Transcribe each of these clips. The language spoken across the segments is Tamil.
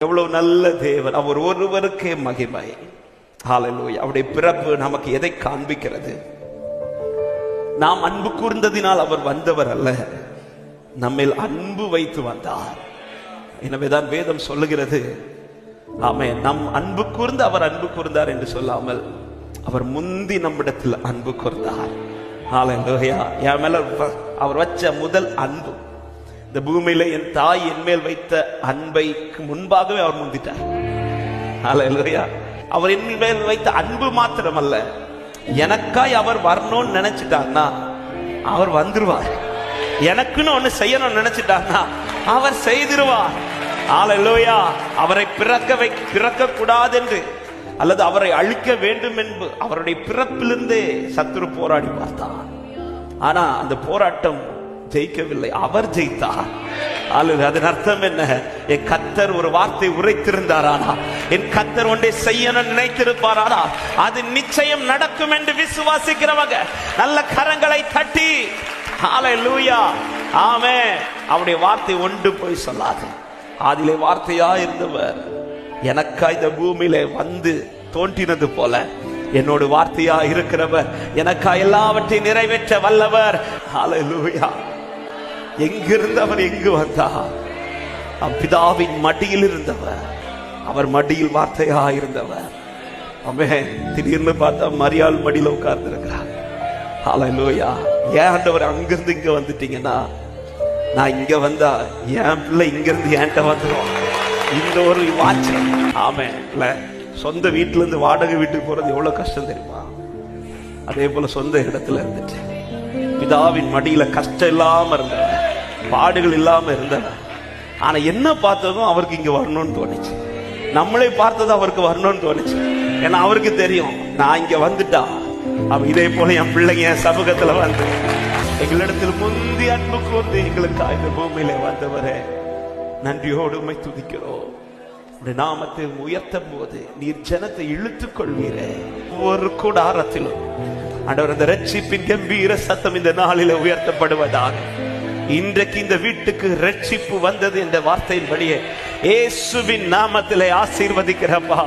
எவ்வளவு நல்ல தேவன், அவர் ஒருவருக்கே மகிமை. ஹல்லேலூயா. அவருடைய பிறப்பு நமக்கு எதை காண்பிக்கிறது? நாம் அன்பு கூர்ந்ததினால் அவர் வந்தவர் அல்ல, நம்மில் அன்பு வைத்து வந்தார். எனவேதான் வேதம் சொல்லுகிறது, ஆமென், நம் அன்பு கூர்ந்து அவர் அன்பு கூர்ந்தார் என்று சொல்லாமல் அவர் முந்தி நம்மிடத்தில் அன்பு கூர்ந்தார். ஹல்லேலூயா. என் மேல அவர் வச்ச முதல் அன்பு, இந்த பூமியில என் தாய் என் மேல் வைத்த அன்பைக்கு முன்பாகவே அவர் முந்திட்டார். ஹல்லேலூயா. அவர் என் மேல் வைத்த அன்பு மாத்திரமல்ல, எனக்காய் அவர் வரணும்னு நினைச்சிட்டார்னா அவர் வந்துருவார். எனக்குன்னு ஒண்ணு செய்யணும்னு நினைச்சிட்டார்னா அவர் செய்திருவார். ஹல்லேலூயா. அவரை பிறக்க கூடாது என்று அல்லது அவரை அழிக்க வேண்டும் என்று அவருடைய பிறப்பிலிருந்தே சத்துரு போராடி பார்த்தார். ஆனா அந்த போராட்டம் ஜெயிக்கவில்லை, அவர் ஜெயித்தார். அதன் அர்த்தம் என்ன? என் கர்த்தர் ஒரு வார்த்தை உரைத்திருந்தாரானா, என் கர்த்தர் ஒன்றை செய்யணும் நினைத்திருப்பாரானா, அது நிச்சயம் நடக்கும் என்று விசுவாசிக்கிறவங்க நல்ல கரங்களை தட்டி ஹல்லேலூயா, ஆமென். அவருடைய வார்த்தை ஒன்று போய் சொல்லாது. அதிலே வார்த்தையா இருந்தவர் எனக்கா இந்த பூமியில வந்து தோன்றினது போல என்னோட வார்த்தையா இருக்கிறவர் எனக்கா எல்லாவற்றையும் நிறைவேற்ற வல்லவர். ஹல்லேலூயா. எங்கிருந்து அவர் எங்கு வந்தார்? பிதாவின் மடியில் இருந்தவர், அவர் மடியில் வார்த்தையா இருந்தவர். ஆமென். திடீர்னு பார்த்தா மரியாள் மடியில உட்கார்ந்து இருக்கிறார். ஹல்லேலூயா. ஏன் ஆண்டவர் அங்கிருந்து இங்க வந்துட்டீங்கன்னா, நான் இங்க வந்தா என் பிள்ளை இங்கிருந்து என்கிட்ட வந்துடும். இந்த ஒரு வாட்சம். ஆமென். இல்ல, சொந்த வீட்டுல இருந்து வாடகை வீட்டுக்கு போறது எவ்வளவு கஷ்டம் தெரியுமா? அதே போல சொந்த இடத்துல இருந்துட்டு பிதாவின் மடியில கஷ்டம் இல்லாம இருந்தவர், பாடுகள் இல்லாம இருந்தவர். ஆனா என்ன பார்த்ததும் அவருக்கு இங்க வரணும்னு தோணுச்சு. நம்மளே பார்த்ததும் அவருக்கு வரணும்னு தோணுச்சு. ஏன்னா அவருக்கு தெரியும், நான் இங்க வந்துட்டா அவன் இதே போல என் பிள்ளைங்க என் சமூகத்துல வந்து எங்களிடத்தில் முந்தி அன்பு கூர்ந்து எங்களுக்கு இந்த பூமியில வந்தவரே, நன்றியோடு உம்மை துதிக்கிறோம். நாமத்தை உயர்த்தும் போது நீர் ஜனத்தை இழுத்துக் கொள்வீரே. ஒவ்வொரு கூடாரத்திலும் ஆண்டவர் அந்த ரட்சிப்பின் கம்பீர சத்தம் இந்த நாளில உயர்த்தப்படுவதாக. இன்றைக்கு இந்த வீட்டுக்கு ரட்சிப்பு வந்தது என்ற வார்த்தையின்படியே இயேசுவின் நாமத்திலே ஆசீர்வதிக்கிறப்பா.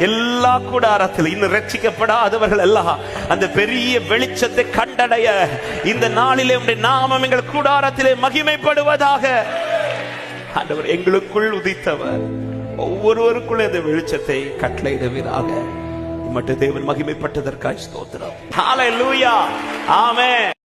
எல்லா கூடாரத்திலும் இன்னும் ரட்சிக்கப்படாதவர்கள் எல்லாம் அந்த பெரிய வெளிச்சத்தை கண்டடைய இந்த நாளிலே உம்முடைய நாமம் எங்கள் கூடாரத்திலே மகிமைப்படுவதாக. ஆண்டவர் எங்களுக்குள் உதித்தவர் ஒவ்வொருவருக்குள்ள இந்த வெளிச்சத்தை கட்டளையிடுவீராக. மட்டும் தேவன் மகிமைப்பட்டதற்காய் ஸ்தோத்திரம். ஹல்லேலூயா. ஆமென்.